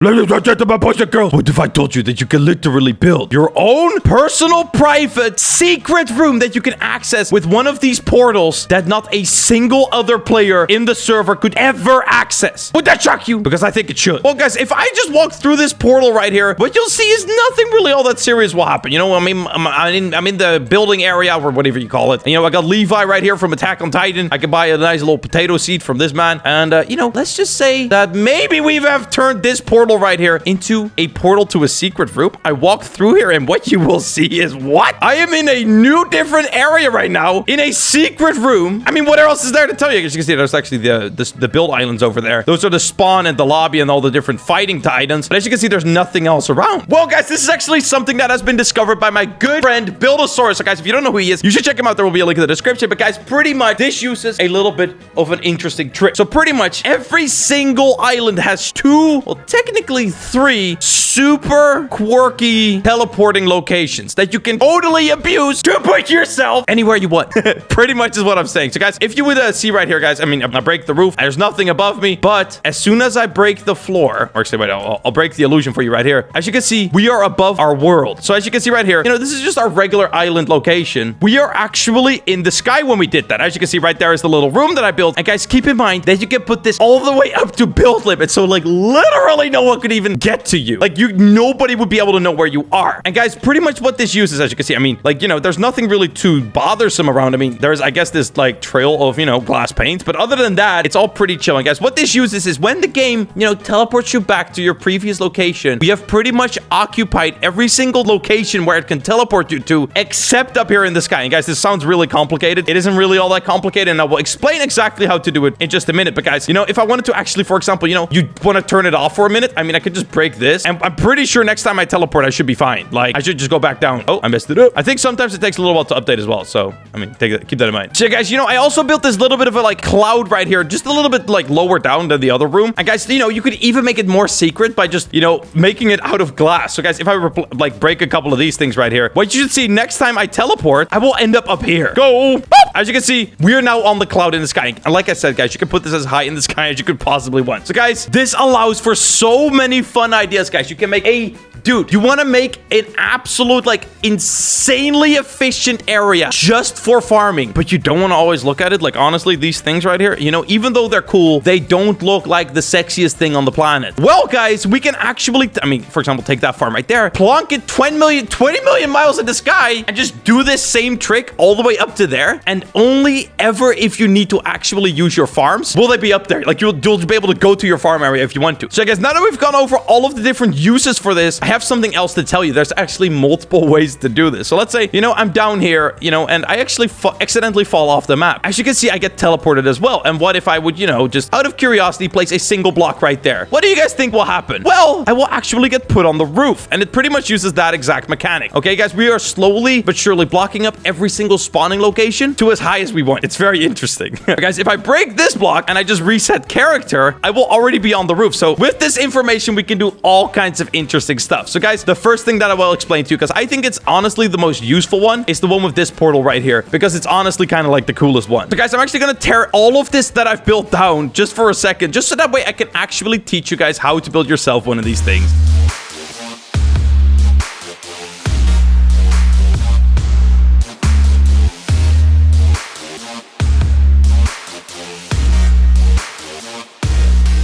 Ladies and gentlemen, boys and girls, what if I told you that you can literally build your own personal, private, secret room that you can access with one of these portals that not a single other player in the server could ever access? Would that shock you? Because I think it should. Well, guys, if I just walk through this portal right here, what you'll see is nothing really all that serious will happen. You know, I mean, I'm in the building area or whatever you call it. And, you know, I got Levi right here from Attack on Titan. I can buy a nice little potato seed from this man. And, you know, let's just say that maybe we have turned this portal right here into a portal to a secret room. I walk through here and what you will see is what? I am in a new different area right now in a secret room. I mean, what else is there to tell you? As you can see, there's actually the build islands over there. Those are the spawn and the lobby and all the different fighting titans. But as you can see, there's nothing else around. Well, guys, this is actually something that has been discovered by my good friend Buildosaurus. So, guys, if you don't know who he is, you should check him out. There will be a link in the description. But, guys, pretty much this uses a little bit of an interesting trick. So, pretty much every single island has two, well, technically three super quirky teleporting locations that you can totally abuse to put yourself anywhere you want. Pretty much is what I'm saying. So, guys, if you would see right here, guys, I mean, I break the roof. There's nothing above me. But as soon as I break the floor, or actually, wait, I'll break the illusion for you right here. As you can see, we are above our world. So, as you can see right here, you know, this is just our regular island location. We are actually in the sky when we did that. As you can see right there is the little room that I built. And, guys, keep in mind that you can put this all the way up to build limit. So, like, literally no one could even get to you. Like, nobody would be able to know where you are. And, guys, pretty much what this uses, as you can see, I mean, like, you know, there's nothing really too bothersome around. I mean, there's, I guess, this, like, trail of, you know, glass paint. But other than that, it's all pretty chill. And, guys, what this uses is when the game, you know, teleports you back to your previous location, we have pretty much occupied every single location where it can teleport you to, except up here in the sky. And, guys, this sounds really complicated. It isn't really all that complicated, and I will explain exactly how to do it in just a minute. But, guys, you know, if I wanted to actually, for example, you know, you want to turn it off for a minute, I mean, I could just break this, and I'm pretty sure next time I teleport, I should be fine. Like, I should just go back down. Oh, I messed it up. I think sometimes it takes a little while to update as well. So, I mean, keep that in mind. So, guys, you know, I also built this little bit of a, like, cloud right here, just a little bit, like, lower down than the other room. And, guys, you know, you could even make it more secret by just, you know, making it out of glass. So, guys, if I like break a couple of these things right here, what you should see next time I teleport, I will end up here. Go. Boop. As you can see, we are now on the cloud in the sky. And like I said, guys, you can put this as high in the sky as you could possibly want. So, guys, this allows for so many fun ideas, guys. You can make a... Dude, you want to make an absolute, like, insanely efficient area just for farming, but you don't want to always look at it. Like, honestly, these things right here, you know, even though they're cool, they don't look like the sexiest thing on the planet. Well, guys, we can actually, I mean, for example, take that farm right there, plonk it 20 million miles in the sky, and just do this same trick all the way up to there. And only ever if you need to actually use your farms will they be up there. Like, you'll be able to go to your farm area if you want to. So, guys, now that we've gone over all of the different uses for this, I have something else to tell you. There's actually multiple ways to do this. So let's say, you know, I'm down here, you know, and I actually accidentally fall off the map. As you can see, I get teleported as well. And what if I would, you know, just out of curiosity, place a single block right there? What do you guys think will happen? Well, I will actually get put on the roof, and it pretty much uses that exact mechanic. Okay, guys, we are slowly but surely blocking up every single spawning location to as high as we want. It's very interesting. Guys, if I break this block and I just reset character, I will already be on the roof. So with this information, we can do all kinds of interesting stuff. So, guys, the first thing that I will explain to you, because I think it's honestly the most useful one, is the one with this portal right here, because it's honestly kind of like the coolest one. So, guys, I'm actually going to tear all of this that I've built down just for a second, just so that way I can actually teach you guys how to build yourself one of these things.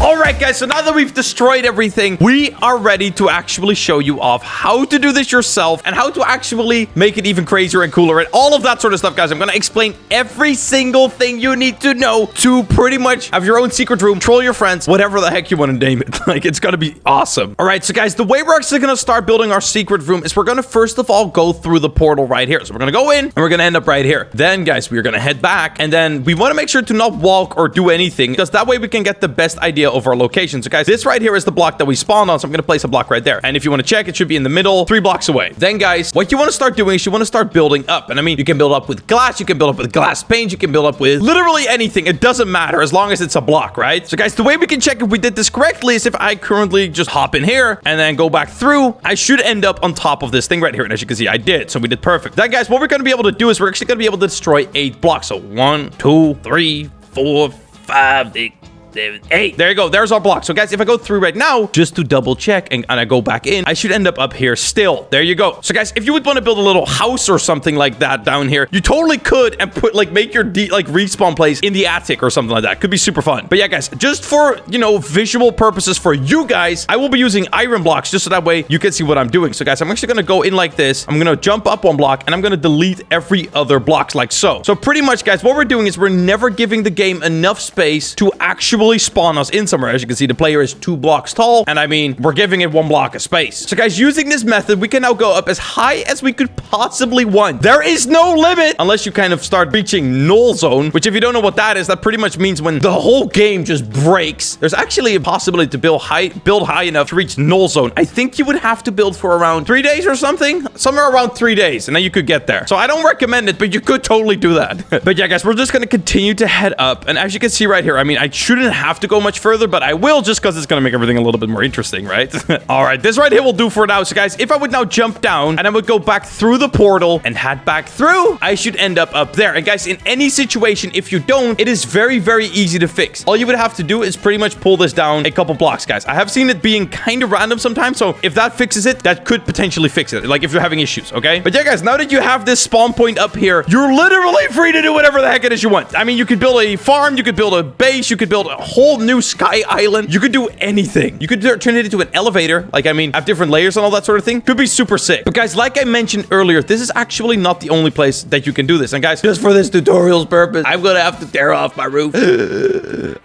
Alright, guys, so now that we've destroyed everything, we are ready to actually show you off how to do this yourself and how to actually make it even crazier and cooler and all of that sort of stuff, guys. I'm going to explain every single thing you need to know to pretty much have your own secret room, troll your friends, whatever the heck you want to name it. Like, it's going to be awesome. Alright, so guys, the way we're actually going to start building our secret room is we're going to first of all go through the portal right here. So we're going to go in and we're going to end up right here. Then, guys, we're going to head back, and then we want to make sure to not walk or do anything, because that way we can get the best idea of our location. So, guys, this right here is the block that we spawned on, so I'm going to place a block right there. And if you want to check, it should be in the middle, 3 blocks away. Then, guys, what you want to start doing is you want to start building up. And I mean, you can build up with glass, you can build up with glass paint, you can build up with literally anything. It doesn't matter as long as it's a block, right? So, guys, the way we can check if we did this correctly is if I currently just hop in here and then go back through, I should end up on top of this thing right here. And as you can see, I did. So we did perfect. Then, guys, what we're going to be able to do is we're actually going to be able to destroy 8 blocks. So 1, 2, 3, 4, 5, 6, 7, 8. There you go. There's our block. So guys, if I go through right now, just to double check and I go back in, I should end up here still. There you go. So guys, if you would want to build a little house or something like that down here, you totally could and put like make your respawn place in the attic or something like that. Could be super fun. But yeah, guys, just for, you know, visual purposes for you guys, I will be using iron blocks just so that way you can see what I'm doing. So guys, I'm actually going to go in like this. I'm going to jump up one block and I'm going to delete every other block like so. So pretty much, guys, what we're doing is we're never giving the game enough space to actually spawn us in somewhere. As you can see, the player is 2 blocks tall. And I mean, we're giving it 1 block of space. So guys, using this method, we can now go up as high as we could possibly want. There is no limit unless you kind of start reaching null zone, which if you don't know what that is, that pretty much means when the whole game just breaks, there's actually a possibility to build high enough to reach null zone. I think you would have to build for around 3 days or something, somewhere around 3 days, and then you could get there. So I don't recommend it, but you could totally do that. But yeah, guys, we're just going to continue to head up. And as you can see right here, I mean, I shouldn't have to go much further, but I will just because it's going to make everything a little bit more interesting, right? All right, this right here will do for now. So guys, if I would now jump down and I would go back through the portal and head back through, I should end up there. And guys, in any situation, if you don't, it is very, very easy to fix. All you would have to do is pretty much pull this down a couple blocks, guys. I have seen it being kind of random sometimes, so if that fixes it, that could potentially fix it, like if you're having issues, okay? But yeah, guys, now that you have this spawn point up here, you're literally free to do whatever the heck it is you want. I mean, you could build a farm, you could build a base, you could build a whole new sky island, you could do anything. You could turn it into an elevator, like, I mean, have different layers and all that sort of thing. Could be super sick. But guys, like I mentioned earlier, this is actually not the only place that you can do this. And guys, just for this tutorial's purpose, I'm gonna have to tear off my roof.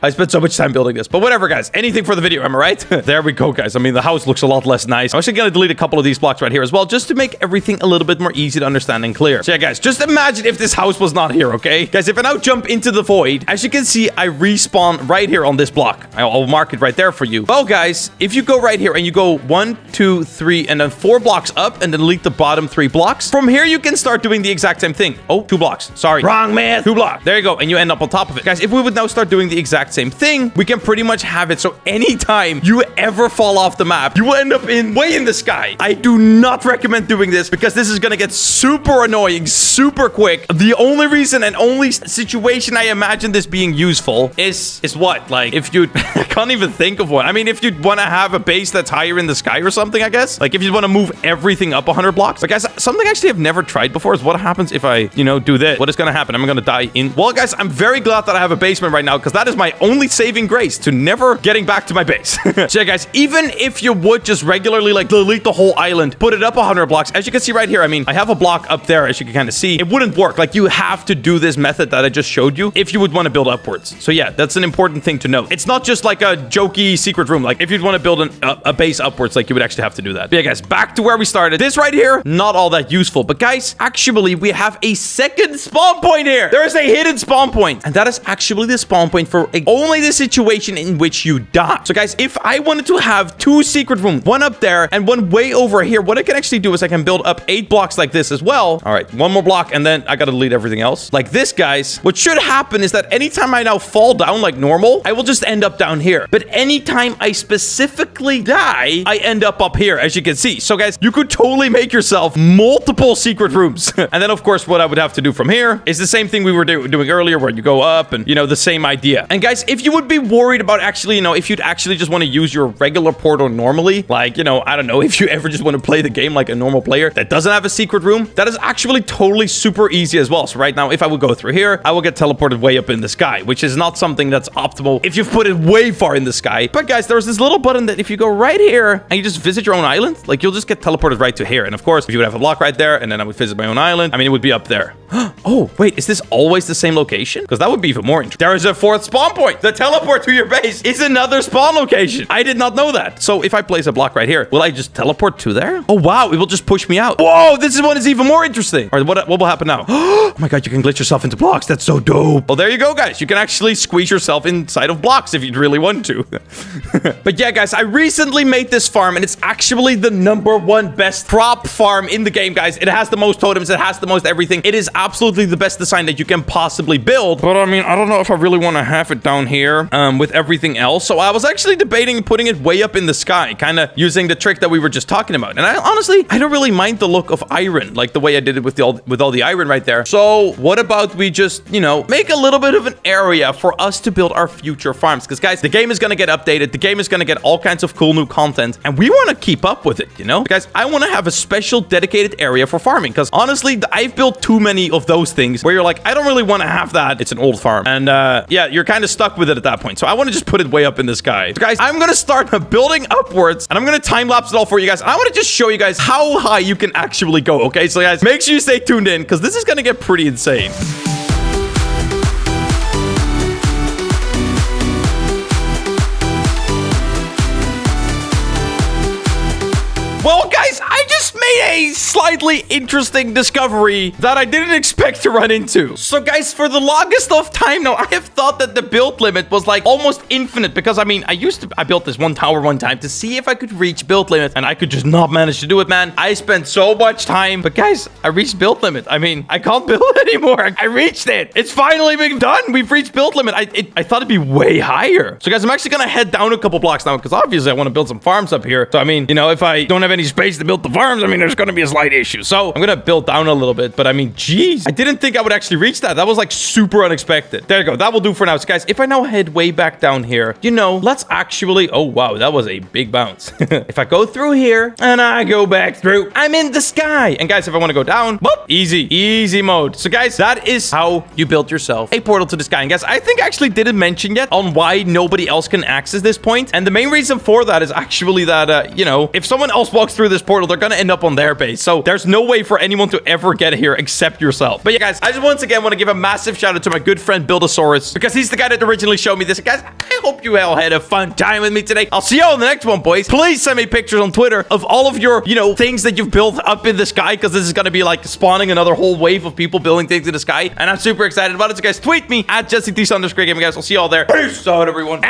I spent so much time building this, but whatever, guys. Anything for the video, am I right? There we go, guys. I mean, the house looks a lot less nice. I'm actually gonna delete a couple of these blocks right here as well, just to make everything a little bit more easy to understand and clear. So yeah, guys, just imagine if this house was not here, okay? Guys, if I now jump into the void, as you can see, I respawn right here on this block. I'll mark it right there for you. Well, guys, if you go right here and you go 1, 2, 3, and then 4 blocks up and then delete the bottom 3 blocks, from here you can start doing the exact same thing. Oh, 2 blocks. Sorry. Wrong, man. 2 blocks. There you go. And you end up on top of it. Guys, if we would now start doing the exact same thing, we can pretty much have it so anytime you ever fall off the map, you will end up way in the sky. I do not recommend doing this because this is going to get super annoying super quick. The only reason and only situation I imagine this being useful is what? Like, if you... I can't even think of one. I mean, if you'd want to have a base that's higher in the sky or something, I guess. Like, if you want to move everything up 100 blocks. But guys, something actually I've never tried before is what happens if I, you know, do this. What is going to happen? I'm going to die in... Well, guys, I'm very glad that I have a basement right now because that is my only saving grace to never getting back to my base. So yeah, guys, even if you would just regularly, like, delete the whole island, put it up 100 blocks, as you can see right here, I mean, I have a block up there, as you can kind of see. It wouldn't work. Like, you have to do this method that I just showed you if you would want to build upwards. So yeah, that's an important thing to note. It's not just like a jokey secret room. Like, if you'd want to build a base upwards, like, you would actually have to do that. But yeah, guys, back to where we started. This right here, not all that useful. But guys, actually, we have a second spawn point here. There is a hidden spawn point. And that is actually the spawn point for only the situation in which you die. So guys, if I wanted to have 2 secret rooms, one up there and one way over here, what I can actually do is I can build up 8 blocks like this as well. All right, 1 more block, and then I gotta delete everything else. Like this, guys. What should happen is that anytime I now fall down like normal, I will just end up down here. But anytime I specifically die, I end up here, as you can see. So guys, you could totally make yourself multiple secret rooms. And then, of course, what I would have to do from here is the same thing we were doing earlier, where you go up and, you know, the same idea. And guys, if you would be worried about actually, you know, if you'd actually just want to use your regular portal normally, like, you know, I don't know, if you ever just want to play the game like a normal player that doesn't have a secret room, that is actually totally super easy as well. So right now, if I would go through here, I will get teleported way up in the sky, which is not something that's optimal if you've put it way far in the sky. But guys, there's this little button that if you go right here and you just visit your own island, like, you'll just get teleported right to here. And of course, if you would have a block right there and then I would visit my own island, I mean, it would be up there. Oh, wait, is this always the same location? Because that would be even more interesting. There is a 4th spawn point. The teleport to your base is another spawn location. I did not know that. So if I place a block right here, will I just teleport to there? Oh, wow, it will just push me out. Whoa, this one is even more interesting. All right, what will happen now? Oh my God, you can glitch yourself into blocks. That's so dope. Well, there you go, guys. You can actually squeeze yourself inside of blocks if you'd really want to. But yeah, guys, I recently made this farm and it's actually the #1 best prop farm in the game, guys. It has the most totems. It has the most everything. It is absolutely the best design that you can possibly build. But I mean, I don't know if I really want to have it down here with everything else. So I was actually debating putting it way up in the sky, kind of using the trick that we were just talking about. And I honestly don't really mind the look of iron, like the way I did it with all the iron right there. So what about we just, you know, make a little bit of an area for us to build our future farms. Because, guys, the game is going to get updated. The game is going to get all kinds of cool new content. And we want to keep up with it, you know? Guys, I want to have a special dedicated area for farming. Because, honestly, I've built too many of those things where you're like, I don't really want to have that. It's an old farm. And, yeah, you're kind of stuck with it at that point. So I want to just put it way up in the sky. So, guys, I'm going to start building upwards. And I'm going to time-lapse it all for you guys. And I want to just show you guys how high you can actually go, okay? So, guys, make sure you stay tuned in because this is going to get pretty insane. Well, guys, I just made a slightly interesting discovery that I didn't expect to run into. So, guys, for the longest of time now, I have thought that the build limit was like almost infinite because, I mean, I built this one tower one time to see if I could reach build limit and I could just not manage to do it, man. I spent so much time, but guys, I reached build limit. I mean, I can't build anymore. I reached it. It's finally been done. We've reached build limit. I thought it'd be way higher. So, guys, I'm actually going to head down a couple blocks now because obviously I want to build some farms up here. So, I mean, you know, if I don't have any space to build the farms, I mean, there's going to be a slight issue. So I'm going to build down a little bit, but I mean, geez, I didn't think I would actually reach that. That was like super unexpected. There you go. That will do for now. So guys, if I now head way back down here, you know, let's actually, oh, wow, that was a big bounce. If I go through here and I go back through, I'm in the sky. And guys, if I want to go down, boop, easy mode. So guys, that is how you build yourself a portal to the sky. And guys, I think I actually didn't mention yet on why nobody else can access this point. And the main reason for that is actually that, you know, if someone else walks through this portal, they're going to end up on their base. So there's no way for anyone to ever get here except yourself. But yeah, guys, I just once again want to give a massive shout out to my good friend Buildosaurus because he's the guy that originally showed me this. Guys, I hope you all had a fun time with me today. I'll see you all in the next one, boys. Please send me pictures on Twitter of all of your, you know, things that you've built up in the sky because this is going to be like spawning another whole wave of people building things in the sky. And I'm super excited about it. So guys, tweet me at JesseT_Gaming, guys. I'll see you all there. Peace out, everyone.